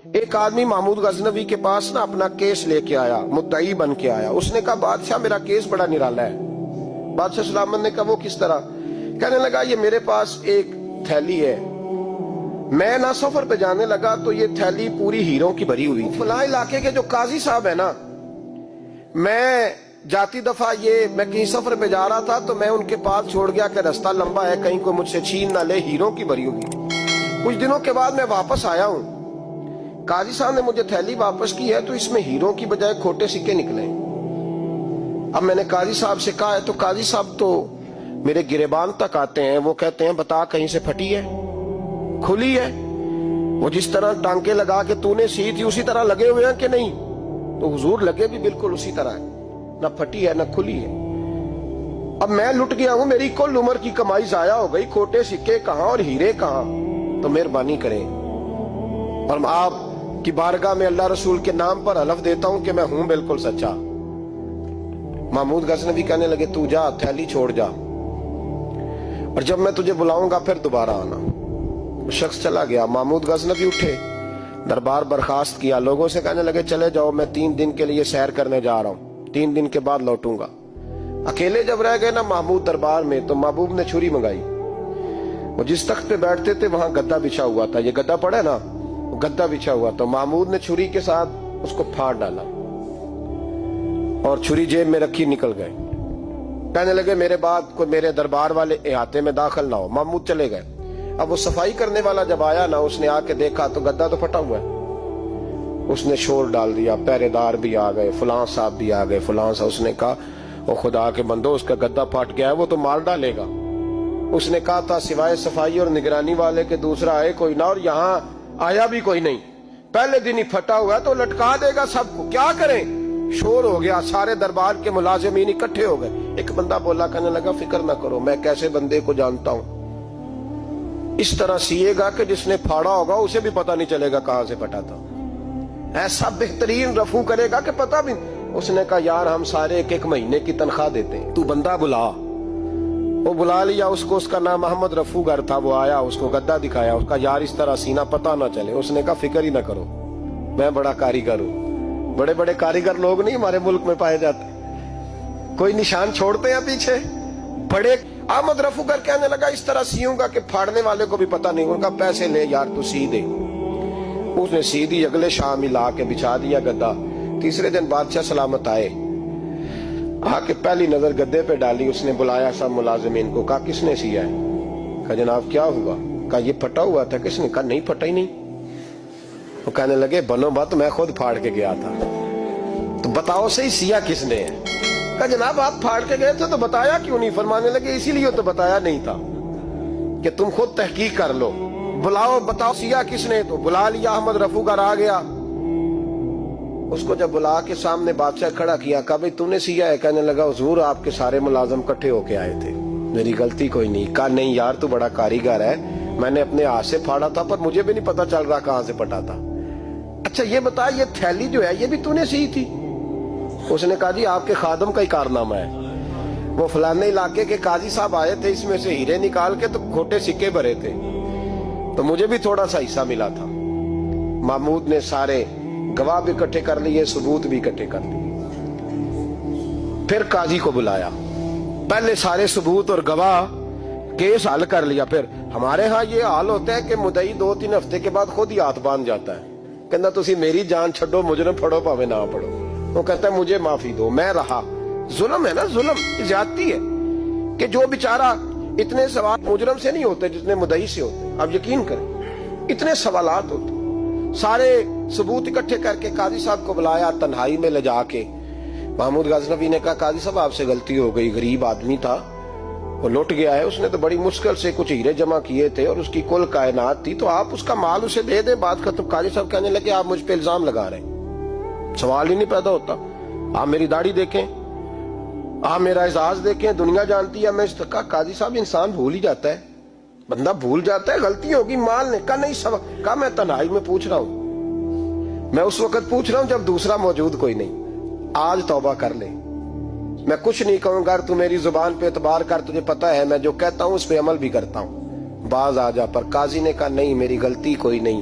ایک آدمی محمود غزنوی کے پاس نا اپنا کیس لے کے آیا، مدعی بن کے آیا۔ اس نے کہا بادشاہ میرا کیس بڑا نرالا ہے۔ بادشاہ سلامت نے کہا وہ کس طرح؟ کہنے لگا یہ میرے پاس ایک تھیلی ہے، میں نہ سفر پہ جانے لگا تو یہ تھیلی پوری ہیروں کی بھری ہوئی، فلاں علاقے کے جو قاضی صاحب ہے نا، میں جاتی دفعہ میں کہیں سفر پہ جا رہا تھا تو میں ان کے پاس چھوڑ گیا کہ رستہ لمبا ہے، کہیں کوئی مجھ سے چھین نہ لے، ہیروں کی بھری ہوئی۔ کچھ دنوں کے بعد میں واپس آیا ہوں، قاضی صاحب نے مجھے تھیلی واپس کی ہے تو اس میں ہیروں کی بجائے کھوٹے سکے نکلے۔ اب میں نے قاضی صاحب سے کہا ہے تو قاضی صاحب تو میرے گریبان تک آتے ہیں، وہ کہتے ہیں بتا کہیں سے پھٹی ہے، کھلی ہے؟ وہ جس طرح ٹانکے لگا کے تو نے سی تھی اسی طرح لگے ہوئے ہیں کہ نہیں؟ تو حضور لگے بھی بالکل اسی طرح ہے، نہ پھٹی ہے نہ کھلی ہے۔ اب میں لٹ گیا ہوں، میری کل عمر کی کمائی ضائع ہو گئی، کھوٹے سکے کہاں اور ہیرے کہاں؟ تو مہربانی کریں اور آپ کی بارگاہ میں اللہ رسول کے نام پر حلف دیتا ہوں کہ میں ہوں بالکل سچا۔ محمود غزنوی کہنے لگے تو جا، تھیلی چھوڑ جا، اور جب میں تجھے بلاؤں گا پھر دوبارہ آنا۔ وہ شخص چلا گیا۔ محمود غزنوی اٹھے، دربار برخاست کیا، لوگوں سے کہنے لگے چلے جاؤ، میں 3 دن کے لیے سیر کرنے جا رہا ہوں، 3 دن کے بعد لوٹوں گا۔ اکیلے جب رہ گئے نا محمود دربار میں تو محبوب نے چھری منگائی۔ وہ جس تخت پہ بیٹھتے تھے وہاں گدا بچھا ہوا تھا، یہ گدا پڑا نا، گدا بچھا ہوا تو محمود نے چھری کے ساتھ اس کو پھاڑ ڈالا اور چھری جیب میں رکھی نکل گئے۔ کہنے لگے میرے بعد کوئی میرے دربار والے احاطے میں داخل نہ ہو۔ محمود چلے گئے۔ اب وہ صفائی کرنے والا جب آیا نا، اس نے آ کے دیکھا تو گدا تو پھٹا ہوا ہے۔ اس نے شور ڈال دیا، پہرے دار بھی آ گئے، فلاں صاحب بھی آ گئے، فلاں صاحب۔ اس نے کہا وہ خدا کے بندو، اس کا گدا پھٹ گیا ہے، وہ تو مار ڈالے گا۔ اس نے کہا تھا سوائے صفائی اور نگرانی والے کے دوسرا آئے کوئی نہ، اور یہاں آیا بھی کوئی نہیں، پہلے دن ہی پھٹا ہوا ہے تو لٹکا دے گا سب کو، کیا کریں؟ شور ہو گیا، سارے دربار کے ملازمین اکٹھے ہو گئے۔ ایک بندہ بولا، کہنے لگا فکر نہ کرو، میں کیسے بندے کو جانتا ہوں، اس طرح سیے گا کہ جس نے پھاڑا ہوگا اسے بھی پتہ نہیں چلے گا کہاں سے پھٹا تھا، ایسا بہترین رفو کرے گا کہ پتہ بھی۔ اس نے کہا یار ہم سارے 1 مہینے کی تنخواہ دیتے ہیں، تو بندہ بلا۔ وہ بلا لیا اس کو، اس کا نام محمد رفو گر تھا۔ وہ آیا، اس کو گدا دکھایا، اس کا یار اس طرح سینہ پتہ نہ چلے۔ اس نے کہا فکر ہی نہ کرو، میں بڑا کاریگر ہوں۔ بڑے بڑے کاریگر لوگ نہیں ہمارے ملک میں پائے جاتے، کوئی نشان چھوڑتے ہیں پیچھے بڑے۔ احمد رفو گر کہنے لگا اس طرح سیوں گا کہ پھاڑنے والے کو بھی پتہ نہیں ہوگا، پیسے لے یار تو سی دے۔ اس نے سی دی، اگلے شام ہی لا کے بچھا دیا گدا۔ تیسرے دن بادشاہ سلامت آئے، آ کے پہلی نظر گدے پہ ڈالی۔ اس نے بلایا سب ملازمین کو، کہا کس نے سیا ہے؟ کہا جناب کیا ہوا؟ کہا یہ پھٹا ہوا تھا۔ کس نے؟ کہا نہیں پھٹا ہی نہیں۔ وہ کہنے لگے بنو بات، میں خود پھاڑ کے گیا تھا، تو بتاؤ صحیح سیا کس نے ہے؟ کہا جناب آپ پھاڑ کے گئے تھے تو بتایا کیوں نہیں؟ فرمانے لگے اسی لیے تو بتایا نہیں تھا کہ تم خود تحقیق کر لو، بلاؤ بتاؤ سیا کس نے۔ تو بلا لیا، احمد رفو گر آ گیا۔ اس کو جب بلا کے سامنے بادشاہ کھڑا کیا، کہا بھئی تو نے سیا ہے؟ کہنے لگا حضور آپ کے سارے ملازم کٹھے ہو کے آئے تھے، میری غلطی کوئی نہیں۔ کہا نہیں یار تو بڑا کاریگر ہے، میں نے اپنے ہاتھ سے پھاڑا تھا پر مجھے بھی نہیں پتا چل رہا کہاں سے پھٹا تھا۔ اچھا یہ بتا یہ تھیلی جو ہے یہ بھی تو نے سی تھی؟ اس نے کہا جی آپ کے خادم کا ہی کارنامہ ہے، وہ فلانے علاقے کے قاضی صاحب آئے تھے، اس میں سے ہیرے نکال کے تو کھوٹے سکے بھرے تھے، تو مجھے بھی تھوڑا سا حصہ ملا تھا۔ محمود نے سارے گواہ بھی اکٹھے کر لیے، ثبوت بھی اکٹھے کر لیے۔ پھر قاضی کو بلایا، پہلے سارے ثبوت اور گواہ کیس حل کر لیا۔ پھر ہمارے ہاں یہ حال ہوتا ہے کہ مدعی 2-3 ہفتے کے بعد خود ہی ہاتھ باندھ جاتا ہے، کہنا تسی میری جان چھڈو، مجرم پھڑو پاوے نہ پڑھو۔ وہ کہتا ہے مجھے معافی دو، میں رہا۔ ظلم ہے نا، ظلم زیادتی ہے کہ جو بیچارہ اتنے سوال مجرم سے نہیں ہوتے جتنے مدعی سے ہوتے، آپ یقین کریں اتنے سوالات ہوتے۔ سارے ثبوت اکٹھے کر کے قاضی صاحب کو بلایا، تنہائی میں لے جا کے محمود غزنوی نے کہا قاضی صاحب آپ سے غلطی ہو گئی، غریب آدمی تھا، وہ لوٹ گیا ہے، اس نے تو بڑی مشکل سے کچھ ہیرے جمع کیے تھے اور اس کی کل کائنات تھی، تو آپ اس کا مال اسے دے دیں، بات ختم۔ قاضی صاحب کہنے لگے آپ مجھ پہ الزام لگا رہے ہیں، سوال ہی نہیں پیدا ہوتا، آپ میری داڑھی دیکھیں، آپ میرا اعزاز دیکھیں، دنیا جانتی ہے میں اس کا۔ قاضی صاحب انسان بھول ہی جاتا ہے، بندہ بھول جاتا ہے، غلطی ہوگی، مال نے کہا نہیں سوال، کہا میں تنہائی میں پوچھ رہا ہوں، میں اس وقت پوچھ رہا ہوں جب دوسرا موجود کوئی نہیں، آج توبہ کر لے، میں کچھ نہیں کہوں گا، تو میری زبان پہ اعتبار کر، تجھے پتا ہے میں جو کہتا ہوں اس پہ عمل بھی کرتا ہوں، باز آ جا۔ پر قاضی نے کہا نہیں میری غلطی کوئی نہیں،